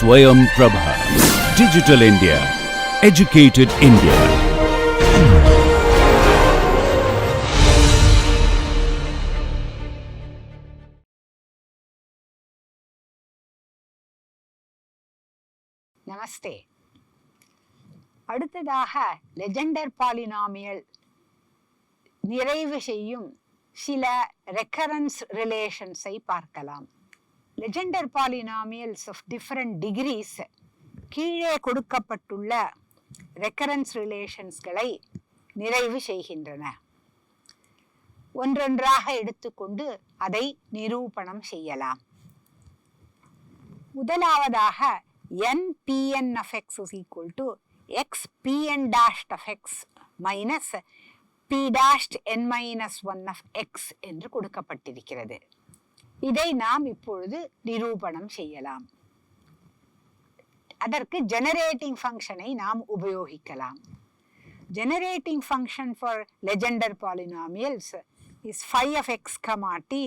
Swayam Prabha. Digital India. Educated India. நமஸ்தே. அடுத்ததாக Legendre polynomial நிறைவு செய்யும் சில ரெக்கரன்ஸ் ரிலேஷன்ஸை பார்க்கலாம். Legendre polynomials of different degrees கீழே கொடுக்கப்பட்டுள்ள ரெக்கரன்ஸ் ரிலேஷன்ஸ்களை நிறைவு செய்கின்றன. ஒன்றொன்றாக எடுத்துக்கொண்டு அதை நிரூபணம் செய்யலாம். முதலாவதாக nPn of x is equal to xPn dashed of x minus p dashed n minus 1 of x என்று கொடுக்கப்பட்டிருக்கிறது. இதை நாம் இப்பொழுது நிரூபணம் செய்யலாம். அதற்கு ஜெனரேட்டிங் ஃபங்க்ஷனை நாம் உபயோகிக்கலாம். Generating function for Legendre polynomials is phi of x comma t.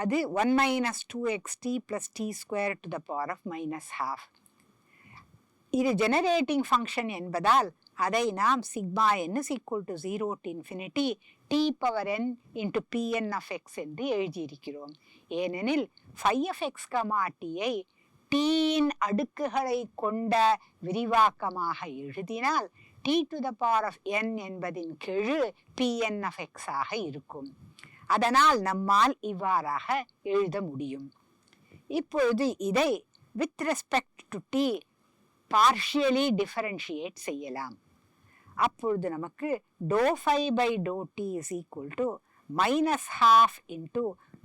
அது 1 minus 2xt plus t square to the power of minus half. இது ஜெனரேட்டிங் ஃபங்க்ஷன் என்பதால் அதை நாம் sigma n is equal to 0 to infinity t power n into pn of x என்று எழுதியிருக்கிறோம். ஏனெனில் phi of x tயை t இன் அடுக்குகளை கொண்ட விரிவாக்கமாக எழுதினால் t to the power of n என்பதின் கெழு pn of x ஆக இருக்கும். அதனால் நம்மால் இவ்வாறாக எழுத முடியும். இப்பொழுது இதை with respect to t partially differentiate செய்யலாம். அப்பொழுது நமக்கு dou phi by dou t is equal to minus half into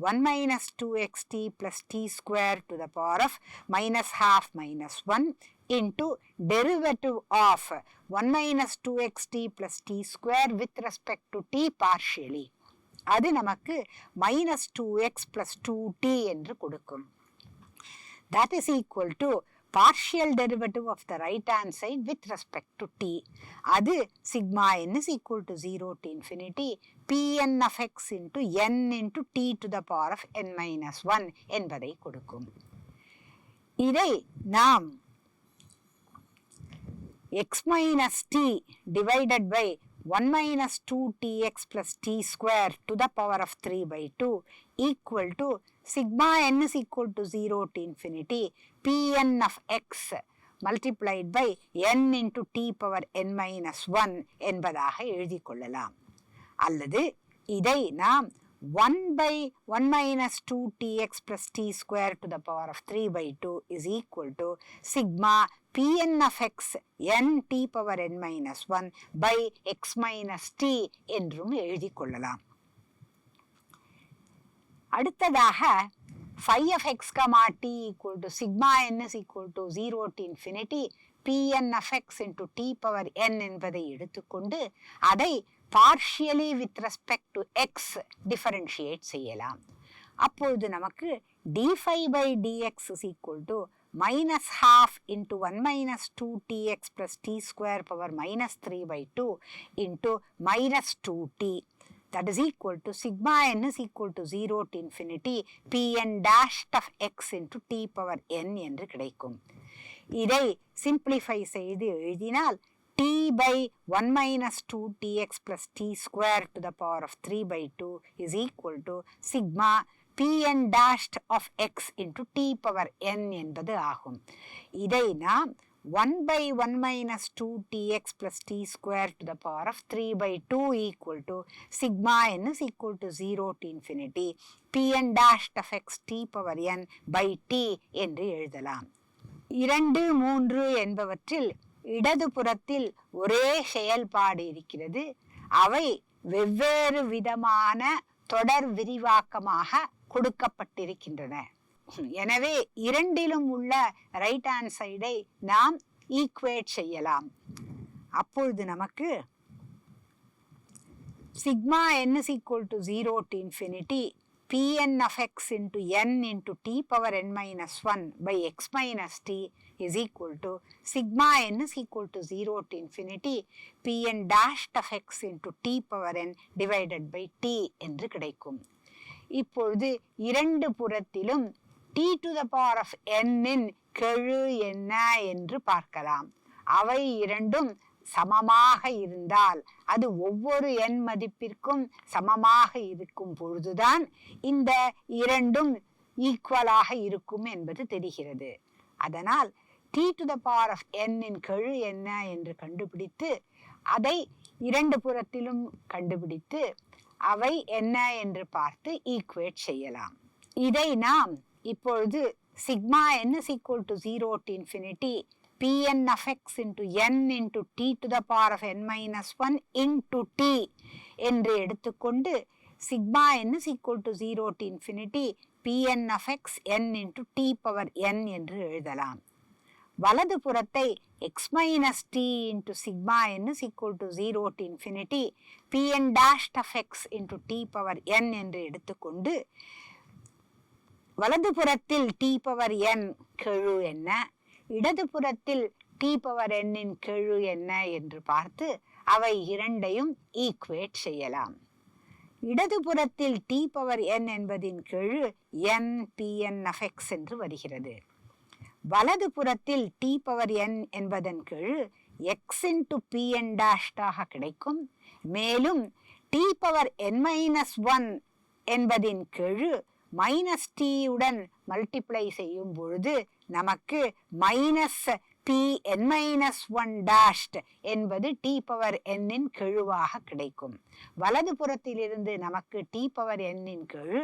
1 minus 2xt plus t square to the power of minus half minus 1 into derivative of 1 minus 2xt plus t square with respect to t partially. அது நமக்கு minus 2x plus 2t என்று கொடுக்கும். That is equal to partial derivative of the right hand side with respect to t. அது sigma n is equal to 0 to infinity pn of x into n into t to the power of n minus 1 என்பதை கொடுக்கும். இதை நாம் x minus t divided by 1 minus 2tx plus t square to the power of 3 by 2 equal to sigma n is equal to 0 to infinity pn of x multiplied by n into t power n minus 1 என்பதாக எழுதி கொள்ளலாம். அல்லது இதை நாம் 1 by 1 minus 2tx plus t square to the power of 3 by 2 is equal to sigma pn of x n t power n minus 1 by x minus t என்றும் எழுதி கொள்ளலாம். அடுத்ததாக phi of x comma t equal to sigma n is equal to 0 to infinity pn of x into t power n என்பதை எடுத்துக்கொண்டு அதை partially with respect to x differentiate செய்யலாம். அப்பொழுது நமக்கு d phi by dx is equal to minus half into 1 minus 2tx plus t square power minus 3 by 2 into minus 2t. That is equal to sigma n is equal to 0 to infinity pn dashed of x into t power n என்று கிடைக்கும். இதை simplify செய்து எழுதினால் t by 1 minus 2tx plus t square to the power of 3 by 2 is equal to sigma pn dashed of x into t power n என்பது ஆகும். இதை நாம் 1 by 1 minus 2tx plus t square to the power of 3 by 2 equal to sigma n is equal to 0 to infinity pn dashed of x t power n by t என்று எழுதலாம். 2, 3 என்பவற்றில் இடது புறத்தில் ஒரே செயல்பாடு இருக்கிறது. அவை வெவ்வேறு விதமான தொடர் விரிவாக்கமாக கொடுக்கப்பட்டிருக்கின்றன. எனவே இரண்டிலும் உள்ள ரைட் ஹேண்ட் சைடை நாம் ஈக்குவேட் செய்யலாம். அப்பொழுது நமக்கு sigma n is equal to 0 to infinity pn of x into n into t power n minus 1 by x minus t is equal to sigma n is equal to 0 to infinity pn dashed of x into t power n divided by t என்று கிடைக்கும். இப்பொழுது இரண்டு புறத்திலும் t to the power of n-இன் கெழு என்ன என்று பார்க்கலாம். அவை இரண்டும் சமமாக இருந்தால், அது ஒவ்வொரு n மதிப்பிற்கும் சமமாக இருக்கும் பொழுதுதான் இந்த இரண்டும் ஈக்குவலாக இருக்கும் என்பது தெரிகிறது. அதனால் t to the power of n-இன் கெழு என்ன என்று கண்டுபிடித்து, அதை இரண்டு புறத்திலும் கண்டுபிடித்து, அவை என்ன என்று பார்த்து ஈக்குவேட் செய்யலாம். இதை நாம் இப்பொழுது sigma n is equal to 0 to infinity Pn of x into n into t to the power of n minus 1 into t என்று எடுத்துக்கொண்டு sigma n is equal to 0 to infinity Pn of x n into t power n என்று எழுதலாம். வலது புறத்தை x minus t into sigma n is equal to 0 to infinity Pn dash of x into t power n என்று எடுத்துக்கொண்டு வலது புறத்தில் t power n கெழு என்ன, இடது புறத்தில் t power n இன் கெழு என்ன என்று பார்த்து அவை இரண்டையும் ஈக்குவேட் செய்யலாம். இடது புறத்தில் t power n என்பதின் கெழு n Pn of x என்று வருகிறது. வலது புறத்தில் t power n என்பதன் கெழு x into Pn dash ஆக கிடைக்கும். மேலும் t power n minus 1 என்பதின் கெழு மைனஸ் t உடன் மல்டிப்ளை செய்யும் பொழுது நமக்கு மைனஸ் Pn minus 1 dashed என்பது t power n இன் கெழுவாக கிடைக்கும். வலது புறத்திலிருந்து நமக்கு t power n இன் கெழு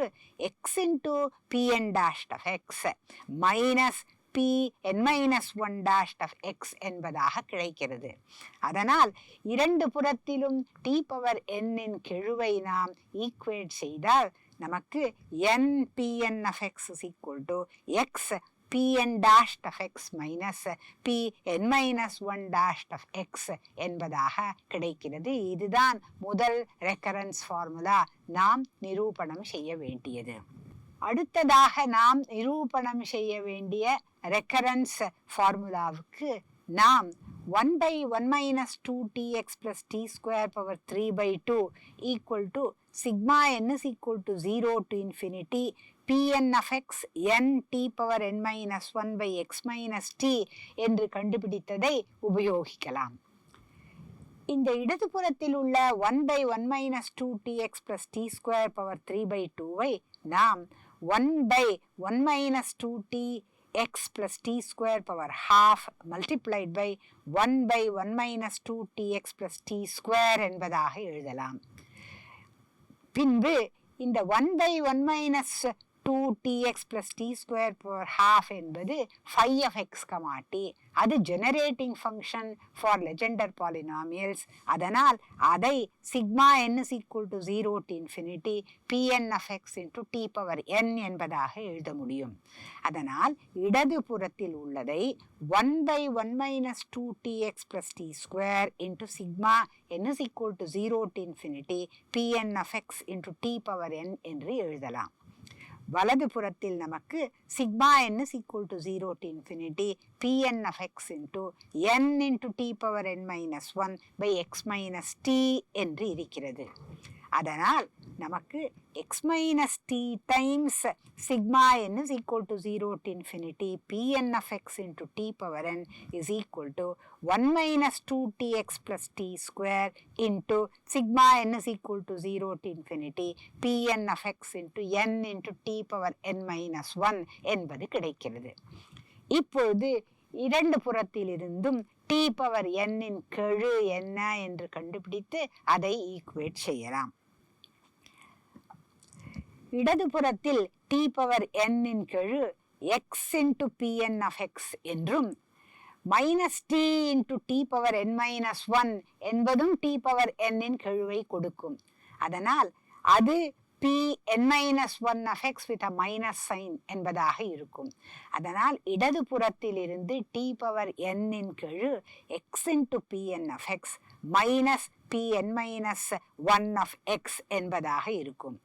x into Pn dashed of x minus Pn minus 1 dashed of x என்பதாக கிடைக்கிறது. அதனால் இரண்டு புறத்திலும் t power n இன் கெழுவை நாம் ஈக்குவேட் செய்தால் நமக்கு n Pn of x is equal to x Pn dashed of x minus Pn minus 1 dashed of x என்பதாக கிடைக்கிறது. இதுதான் முதல் ரெக்கரன்ஸ் ஃபார்முலா நாம் நிரூபணம் செய்ய வேண்டியது. அடுத்ததாக நாம் நிரூபணம் செய்ய வேண்டிய ரெக்கரன்ஸ் ஃபார்முலாவுக்கு நாம் 1 by 1 minus 2tx plus t square power 3 by 2 equal to sigma n is equal to 0 to infinity Pn of x n t power n minus 1 by x minus t என்று கண்டுபிடித்ததை உபயோகிக்கலாம். இந்த இடது புறத்தில் உள்ள 1 by 1 minus 2tx plus t square power 3 by 2 நாம் 1 by 1 minus 2t x plus t square power half multiplied by 1 by 1 minus 2tx plus t square என்பதாக எழுதலாம். பின்பு இந்த 1 by 1 minus 2tx plus t square power half என்பது phi of x, t. அது generating function for Legendre polynomials. அதனால் அதை sigma n is equal to 0 to infinity Pn of x into t power n என்பதாக எழுத முடியும். அதனால் இடது புறத்தில் உள்ளதை 1 by 1 minus 2tx plus t square into sigma n is equal to 0 to infinity Pn of x into t power n என்று எழுதலாம். வலது புறத்தில் நமக்கு sigma n is equal to 0 to infinity Pn of x into n into t power n minus 1 by x minus t என்று இருக்கிறது. அதனால் நமக்கு x minus t times sigma n is equal to 0 to infinity Pn of x into t power n is equal to 1 minus 2tx plus t square into sigma n is equal to 0 to infinity Pn of x into n into t power n minus 1 என்பது கிடைக்கிறது. இப்பொழுது இரண்டு புறத்திலிருந்தும் t power n இன் கெழு என்ன என்று கண்டுபிடித்து அதை equate செய்யலாம். இடது புறத்தில் t power n இன் கெழு x into Pn of x என்றும் minus t into t power n minus 1 என்பதும் t power n இன் கெழுவை கொடுக்கும். அதனால் அது Pn minus 1 of x with a minus sign என்பதாக இருக்கும். அதனால் இடது புறத்தில் இருந்து t power n இன் கெழு x into Pn of x minus Pn minus 1 of x என்பதாக இருக்கும்.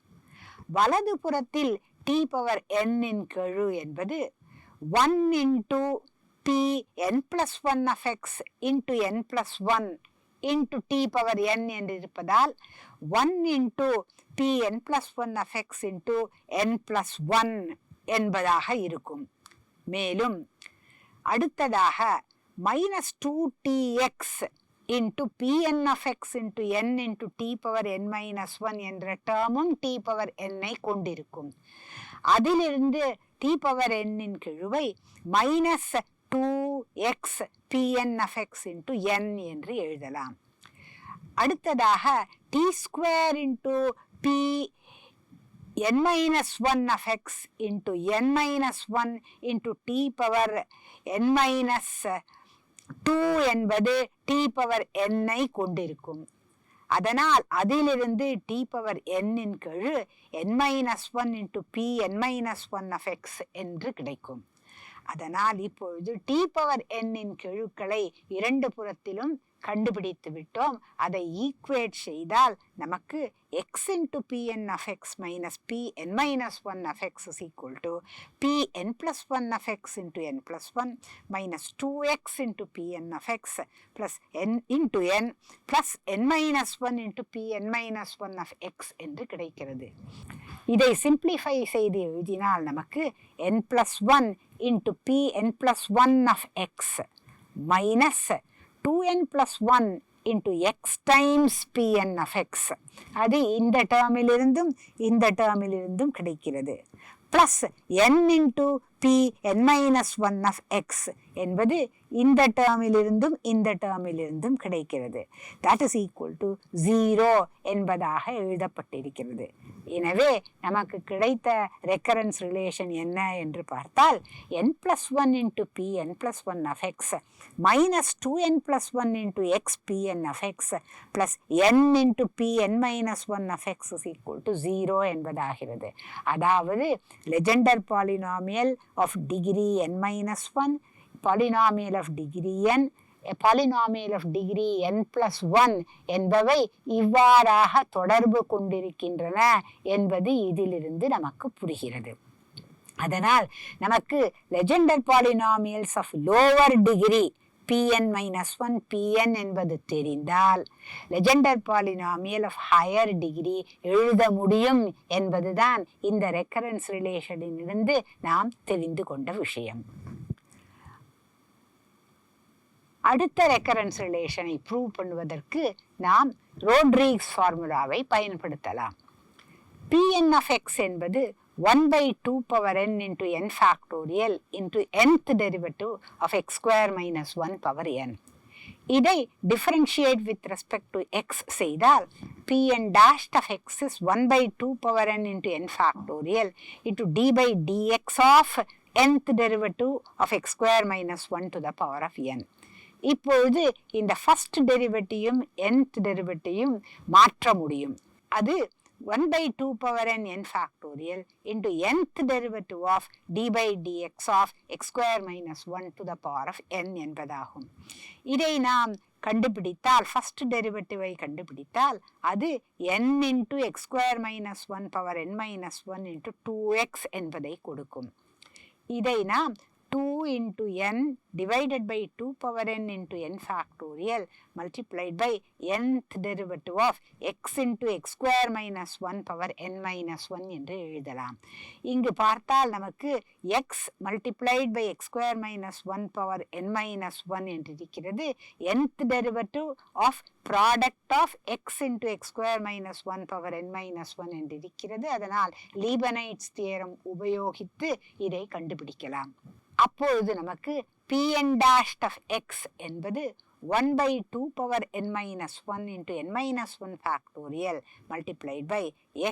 வலது புறத்தில் t power n இன் கெழு என்பது 1 into Pn plus 1 of x into n plus 1 into t power n என்று இருப்பதால் 1 into Pn plus 1 of x into n plus 1 என்பதாக இருக்கும். மேலும் அடுத்ததாக -2tx into Pn of x into n into t power n minus 1 என்ற டேர்மும் t power n ஐ கொண்டிருக்கும். அதிலிருந்து t power n in கெழுவை -2x Pn of x into n என்று எழுதலாம். அடுத்ததாக t square into p n minus 1 of x into n minus 1 into t power n minus 2 என்பது t power n ஐ கொண்டிருக்கும். அதனால் அதிலிருந்து t power n இன் கெழு n minus 1 into p n minus 1 of x என்று கிடைக்கும். அதனால் இப்பொழுது t power n இன் கெழுக்களை இரண்டு புறத்திலும் கண்டுபிடித்து விட்டோம். அதை ஈக்குவேட் செய்தால் நமக்கு x into pn of x minus pn minus 1 of x is equal to pn plus 1 of x into n plus 1 minus 2x into pn of x plus n into n plus n minus 1 into pn minus 1 of x என்று கிடைக்கிறது. இதை simplify செய்து எழுதினால் நமக்கு n plus 1 into pn plus 1 of x minus 2n plus 1 into x times pn of x அது இந்த டேர்மிலிருந்தும் இந்த டேர்மிலிருந்தும் கிடைக்கிறது. Plus n into pn minus 1 of x என்பது இந்த டேர்மிலிருந்தும் இந்த டேர்மிலிருந்தும் கிடைக்கிறது. that is equal to 0 என்பதாக எழுதப்பட்டிருக்கிறது. எனவே நமக்கு கிடைத்த ரெக்கரன்ஸ் ரிலேஷன் என்ன என்று பார்த்தால் n plus 1 into pn plus 1 of x minus 2n plus 1 into x pn of x plus n into pn minus 1 of x is equal to 0 என்பதாகிறது. அதாவது Legendre polynomial of degree n minus 1, polynomial of degree n, a polynomial of degree n plus 1 என்பவை இவ்வாறாக தொடர்பு கொண்டிருக்கின்றன என்பது இதிலிருந்து நமக்கு புரிகிறது. அதனால் நமக்கு Legendre polynomials of lower degree pn minus 1 pn என்பது தெரிந்தால் Legendre polynomial of higher degree எழுத முடியும் என்பதுதான் இந்த ரெக்கரன்ஸ் ரிலேஷனிலிருந்து நாம் தெரிந்து கொண்ட விஷயம். அடுத்த ரெக்கரன்ஸ் ரிலேஷனை ப்ரூவ் பண்ணுவதற்கு நாம் ரோட்ரிக்ஸ் ஃபார்முலாவை பயன்படுத்தலாம். pn of x என்பது 1 by 2 power n into n factorial into nth derivative of x square minus 1 power n. இதை differentiate with respect to x செய்தால் pn dash of x is 1 by 2 power n into n factorial into d by dx of nth derivative of x square minus 1 to the power of n. இப்பொழுது இந்த first derivative nth derivative மாற்ற முடியும். அது 1 by 2 power n n factorial into nth derivative of d by dx of x square minus 1 to the power of n என்பதாகும். இதை நாம் கண்டுபிடித்தால் first டெரிவேட்டிவை கண்டுபிடித்தால் அது n into x square minus 1 power n minus 1 into 2x என்பதை கொடுக்கும். இதை நாம் 2 into n divided by 2 power n into n factorial multiplied by nth derivative of x into x square minus 1 power n minus 1 என்று எழுதலாம். இங்கு பார்த்தால் நமக்கு x multiplied by x square minus 1 power n minus 1 என்று இருக்கிறது. nth derivative of product of x into x square minus 1 power n minus 1 என்று இருக்கிறது. அதனால் லீபனைட்ஸ் தியரம் உபயோகித்து இதை கண்டுபிடிக்கலாம். அப்பொழுது நமக்கு pn dash of x என்பது 1 by 2 power n minus 1 into n minus 1 factorial multiplied by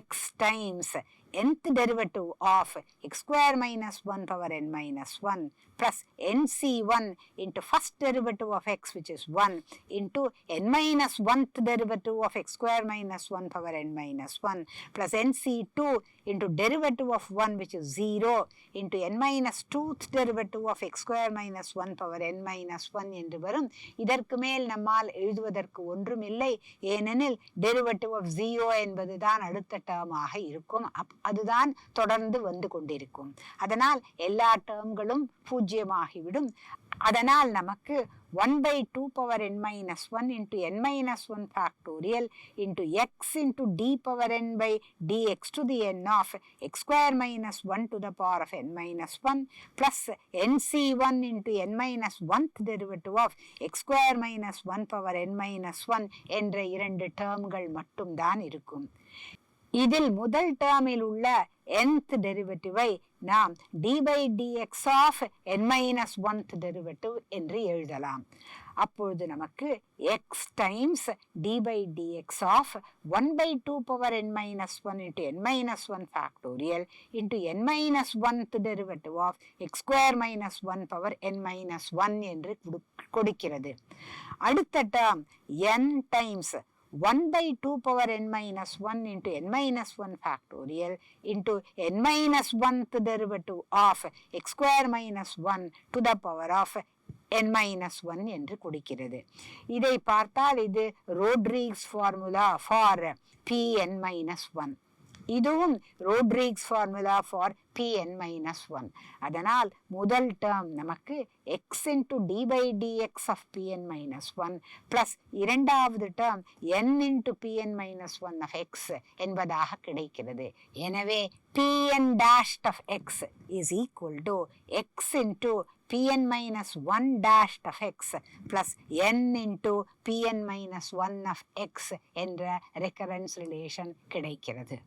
x times nth derivative of x square minus 1 power n minus 1 plus nc1 into first derivative of x which is 1 into n minus 1th derivative of x square minus 1 power n minus 1 plus nc2 into derivative of 1 which is 0 into n minus 2th derivative of x square minus 1 power n minus 1 என்று வரும். இதற்கு மேல் நம்மால் எழுதுவதற்கு ஒன்றும் இல்லை. ஏனெனில் derivative of 0 என்பதுதான் அடுத்த டேர்மாக இருக்கும். அதுதான் தொடர்ந்து வந்து கொண்டிருக்கும். அதனால் எல்லா டேர்ம்களும் பூஜ்யமாகிவிடும். அதனால் நமக்கு 1/2 power n minus 1 into n minus 1 factorial into x into d power n by dx to the n of x square minus 1 to the power of n minus 1 plus nc1 into n minus 1th derivative of x square minus 1 power n minus 1 என்ற இரண்டு டேர்ம்கள் மட்டும்தான் இருக்கும். இதில் முதல் டேர்மில் உள்ள nth டெரிவேட்டிவை நாம் d by dx of n minus 1th derivative என்று எழுதலாம். அப்பொழுது நமக்கு x times d by dx of 1/2 power n minus 1 into n minus 1 factorial into n minus 1th derivative of x square minus 1 power n minus 1 என்று கொடுக்கிறது. அடுத்த term n times 1/2 power n minus 1 into n minus 1 factorial into n minus 1th derivative of x square minus 1 to the power of n minus 1 என்று கொடுக்கிறது. இதை பார்த்தால் இது Rodrigues formula for pn minus 1. இதுவும் Rodrigues formula for pn minus 1. அதனால் முதல் term நமக்கு x into d by dx of pn minus 1 plus இரண்டாவது term n into pn minus 1 of x என்பதாக கிடைக்கிறது. எனவே pn dashed of x is equal to x into pn minus 1 dashed of x plus n into pn minus 1 of x என்ற recurrence relation கிடைக்கிறது.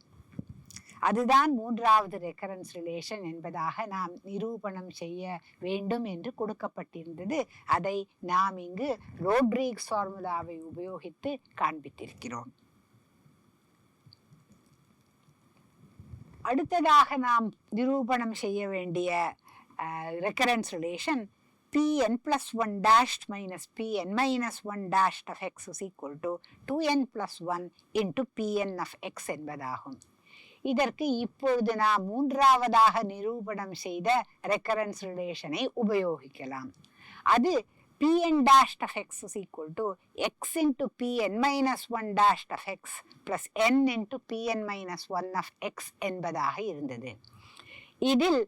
அதுதான் மூன்றாவது recurrence relation என்பதாக நாம் நிரூபணம் செய்ய வேண்டும் என்று கொடுக்கப்பட்டிருந்தது. அதை நாம் இங்கு ரோட்ரிக்ஸ் ஃபார்முலாவை உபயோகித்து காண்பித்திருக்கிறோம். அடுத்ததாக நாம் நிரூபணம் செய்ய வேண்டிய recurrence relation pn plus 1 dashed minus pn minus 1 dashed of x is equal to 2n plus 1 into pn of x என்பதாகும். இதற்கு இப்பொழுது நாம் மூன்றாவதாக நிரூபணம் செய்த ரெக்கரன்ஸ் ரிலேஷனை உபயோகிக்கலாம். அது pn dashed of x is equal to x into pn minus 1 dashed of x plus n into pn minus 1 of x என்பதாக இருந்தது. இதில்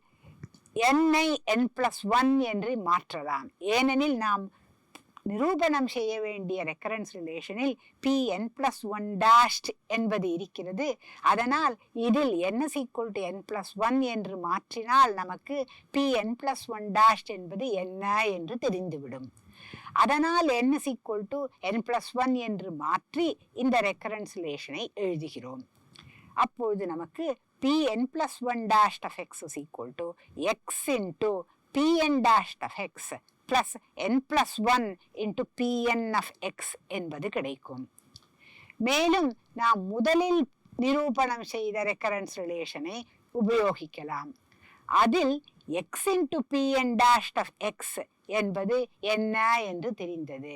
n-ஐ n plus 1 என்று மாற்றலாம். ஏனெனில் நாம் நிரூபணம் செய்ய வேண்டிய ரெக்கரன்ஸ் ரிலேஷனில் pn plus 1 dashed என்பது இருக்கிறது. அதனால் இதில் n is equal to n plus 1 என்று மாற்றினால் நமக்கு pn plus 1 dashed என்பது என்ன என்று தெரிந்துவிடும். அதனால் n is equal to n plus 1 என்று மாற்றி இந்த ரெக்கரன்ஸ் ரிலேஷனை எழுதுகிறோம். அப்பொழுது நமக்கு pn plus 1 dashed of x is equal to x into pn dashed of x plus n plus 1 into pn of x என்பது கிடைக்கும். மேலும் நாம் முதலில் நிரூபணம் செய்த ரெக்கரன்ஸ் ரிலேஷனை உபயோகிக்கலாம். அதில் x into pn dashed of x என்பது என்ன என்று தெரிந்தது.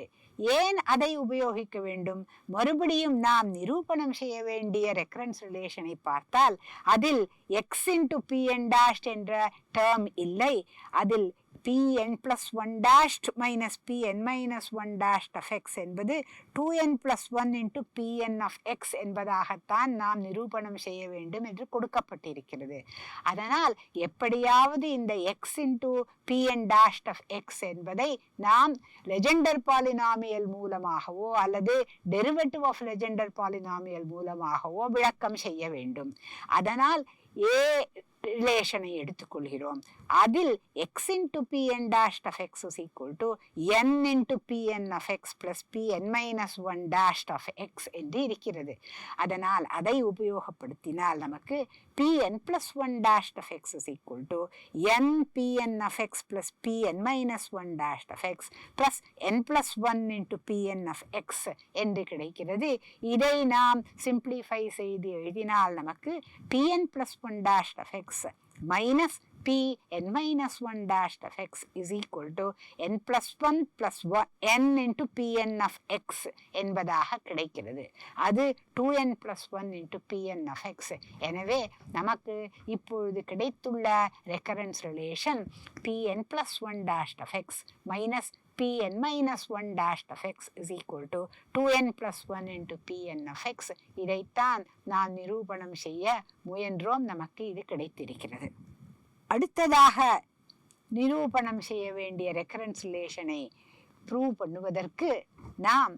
ஏன் அதை உபயோகிக்க வேண்டும்? மறுபடியும் நாம் நிரூபணம் செய்ய வேண்டிய ரெக்கரன்ஸ் ரிலேஷனை பார்த்தால் அதில் x into pn dashed என்ற டேர்ம் இல்லை. அதில் pn plus 1 dashed minus pn minus 1 dashed of x என்பது 2n plus 1 into pn of x என்பதாகத்தான் நாம் நிரூபணம் செய்ய வேண்டும் என்று கொடுக்கப்பட்டிருக்கிறது. அதனால் எப்படியாவது இந்த x into pn dashed of x என்பதை நாம் லெஜெண்டர் பாலினாமியல் மூலமாகவோ அல்லது டெரிவேட்டிவ் ஆஃப் லெஜெண்டர் பாலினாமியல் மூலமாகவோ விளக்கம் செய்ய வேண்டும். அதனால் a ரிலேஷனை எடுத்துக்கொள்கிறோம். அதில் x into pn dashed of x is equal to n into pn of x plus pn minus 1 dashed of x என்று இருக்கிறது. அதனால் அதை உபயோகப்படுத்தினால் நமக்கு pn plus 1 dashed of x is equal to n pn of x plus pn minus 1 dashed of x plus n plus 1 into pn of x என்று கிடைக்கிறது. இதை நாம் சிம்பிளிஃபை செய்து எழுதினால் நமக்கு pn plus 1 dashed of x minus pn minus 1 dashed of x is equal to n plus 1 plus 1 n into pn of x என்பதாக கிடைக்கிறது. அது 2n plus 1 into pn of x. எனவே நமக்கு இப்பொழுது கிடைத்துள்ள recurrence relation pn plus 1 dashed of x minus Pn minus 1 dashed of x is equal to 2n plus 1 into Pn of x. இதைத்தான் நாம் நிரூபணம் செய்ய முயன்றோம். நமக்கு இது கிடைத்திருக்கிறது. அடுத்ததாக நிரூபணம் செய்ய வேண்டிய ரெக்கரன்ஸ் ரிலேஷனை ப்ரூவ் பண்ணுவதற்கு நாம்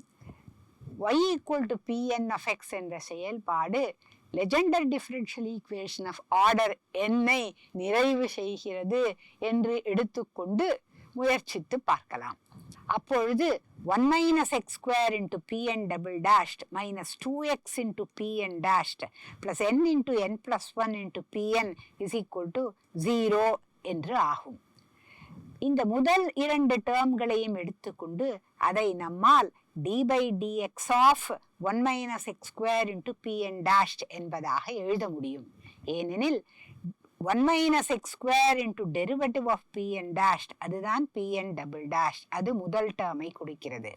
y equal to Pn of x என்ற செயல்பாடு Legendre differential equation of order n-ஐ நிறைவு செய்கிறது என்று எடுத்துக்கொண்டு முயற்சித்து பார்க்கலாம். அப்பொழுது 1 minus x square into Pn double dashed minus 2x into Pn dashed plus n into n plus 1 into Pn is equal to 0 என்று ஆகும். இந்த முதல் இரண்டு டேர்ம்களையும் எடுத்துக்கொண்டு அதை நம்மால் d by dx of 1 minus x square into Pn dashed என்பதாக எழுத முடியும். ஏனெனில் 1 minus x square into derivative of Pn dashed அதுதான் Pn double dashed. அது முதல் டேர்மை கொடுக்கிறது.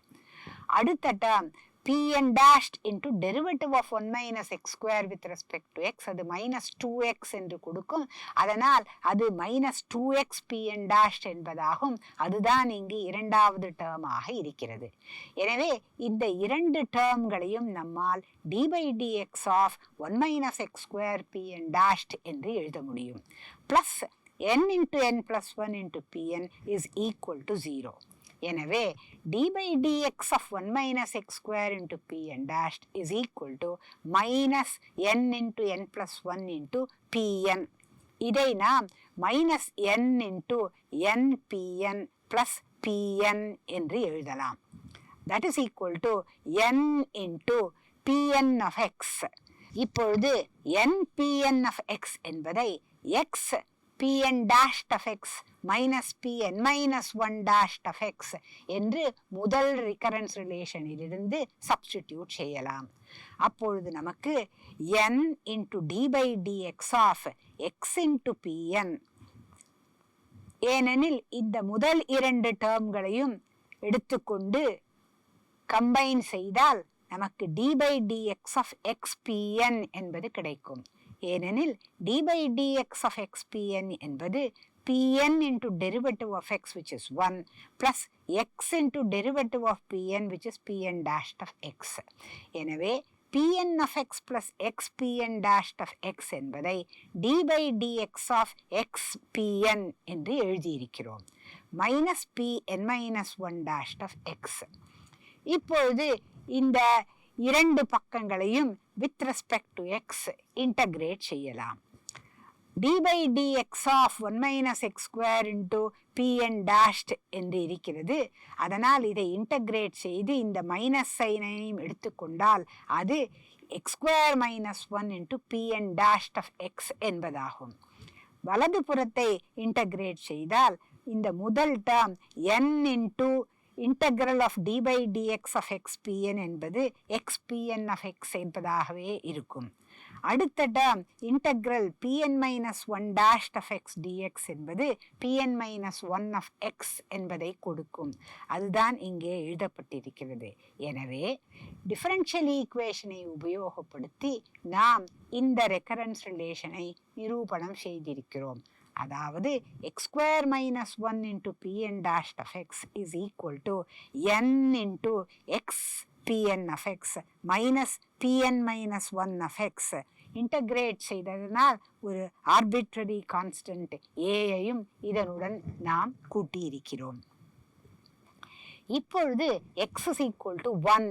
அடுத்த term Pn dashed into derivative of 1 minus x square with respect to x அது minus 2x என்று கொடுக்கும். அதனால் அது minus 2x Pn dashed என்பதாகும். அதுதான் இங்கு இரண்டாவது டேர்மாக இருக்கிறது. எனவே இந்த இரண்டு டேர்ம்களையும் நம்மால் d by dx of 1 minus x square Pn dashed என்று எழுத முடியும். Plus n into n plus 1 into Pn is equal to 0. எனவே d by dx of 1 minus x square into Pn dashed is equal to minus n into n plus 1 into Pn. இதை நாம் minus n into n Pn plus Pn என்று எழுதலாம். That is equal to n into Pn of x. இப்பொழுது n Pn of x என்பதை x Pn dashed of x minus Pn minus 1 dashed of x என்று முதல் recurrence ரிலேஷனிலிருந்து substitute செய்யலாம். அப்பொழுது நமக்கு n into d by dx of x into Pn, ஏனெனில் இந்த முதல் இரண்டு டேர்ம்களையும் எடுத்துக்கொண்டு கம்பைன் செய்தால் நமக்கு d by dx of xPn என்பது கிடைக்கும். ஏனெனில் d by dx of xPn என்பது Pn into derivative of x which is 1 plus x into derivative of Pn which is Pn dashed of x. எனவே Pn of x plus xPn dashed of x என்பதை d by dx of xPn என்று எழுதியிருக்கிறோம். minus Pn minus 1 dashed of x. இப்பொழுது இந்த இரண்டு பக்கங்களையும் with respect to x integrate செய்யலாம். d by dx of 1 minus x square into Pn dashed என்று இருக்கிறது. அதனால் இதை இன்டகிரேட் செய்து இந்த மைனஸ் சைனையும் எடுத்துக்கொண்டால் அது x square minus 1 into Pn dashed of x என்பதாகும். வலது புறத்தை இன்டகிரேட் செய்தால் இந்த முதல் term n into integral of d by dx of xPn என்பது xPn of x என்பதாகவே இருக்கும். அடுத்த term integral Pn minus 1 dashed of x dx என்பது Pn minus 1 of x என்பதை கொடுக்கும். அதுதான் இங்கே எழுதப்பட்டிருக்கிறது. எனவே டிஃபரன்ஷியல் ஈக்குவேஷனை உபயோகப்படுத்தி நாம் இந்த ரெக்கரன்ஸ் ரிலேஷனை நிரூபணம் செய்திருக்கிறோம். அதாவது x square minus 1 into Pn dashed of x is equal to n into x Pn of x minus Pn minus 1 of x. Integrate செய்ததனால் ஒரு ஆர்பிட்ரரி கான்ஸ்டன்ட் ஏயையும் இதனுடன் நாம் கூட்டியிருக்கிறோம். இப்பொழுது x is equal to 1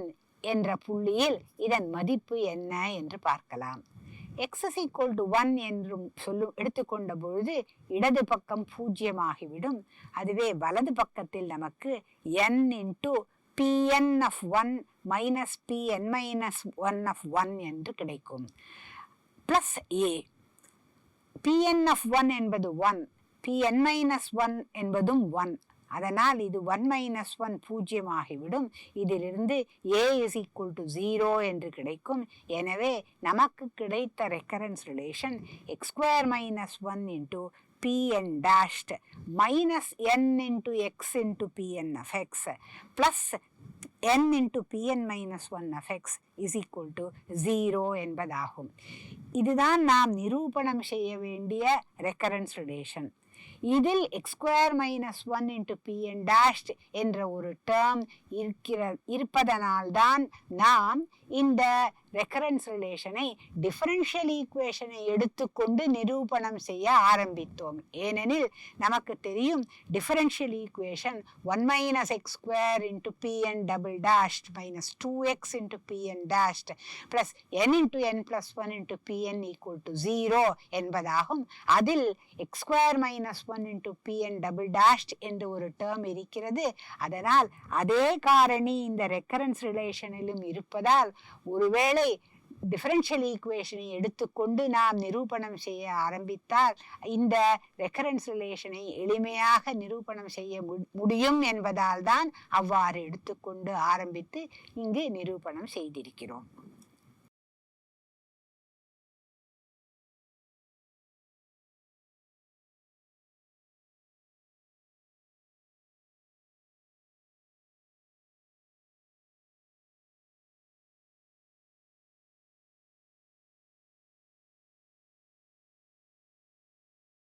என்ற புள்ளியில் இதன் மதிப்பு என்ன என்று பார்க்கலாம். x is equal to 1 என்றும் எடுத்துக்கொண்ட பொழுது இடது பக்கம் பூஜ்யமாகிவிடும். அதுவே வலது பக்கத்தில் நமக்கு n into Pn of 1 minus Pn minus 1 of 1 என்று கிடைக்கும். Plus a. Pn of 1 என்பது 1, Pn minus 1 என்பதும் 1. அதனால் இது 1 minus 1 பூஜ்யமாகிவிடும். இதிலிருந்து a is equal to 0 என்று கிடைக்கும். எனவே நமக்கு கிடைத்த recurrence relation x square minus 1 into Pn dashed minus n into x into Pn of x plus n into Pn minus 1 of x is equal to 0 என்பதாகும். இதுதான் நாம் நிரூபணம் செய்ய வேண்டிய ரெக்கரன்ஸ் ரிலேஷன். இதில் x square minus 1 into pn dashed என்ற ஒரு term இருப்பதனால்தான் நாம் இந்த ரெக்கரன்ஸ் ரிலேஷனை டிஃபரன்ஷியல் ஈக்குவேஷனை எடுத்துக்கொண்டு நிரூபணம் செய்ய ஆரம்பித்தோம். ஏனெனில் நமக்கு தெரியும் differential equation 1 minus x square into p n double dashed minus 2x into p n dashed plus n into n plus 1 into p n equal to 0 என்பதாகும். அதில் x square minus 1 into p n double dashed என்ற ஒரு டேர்ம் இருக்கிறது. அதனால் அதே காரணி இந்த recurrence ரிலேஷனிலும் இருப்பதால் ஒருவேளை டிஃபரன்ஷியல் ஈக்குவேஷனை எடுத்துக்கொண்டு நாம் நிரூபணம் செய்ய ஆரம்பித்தால் இந்த ரெக்கரன்ஸ் ரிலேஷனை எளிமையாக நிரூபணம் செய்ய முடியும் என்பதால் தான் அவ்வாறு எடுத்துக்கொண்டு ஆரம்பித்து இங்கு நிரூபணம் செய்திருக்கிறோம்.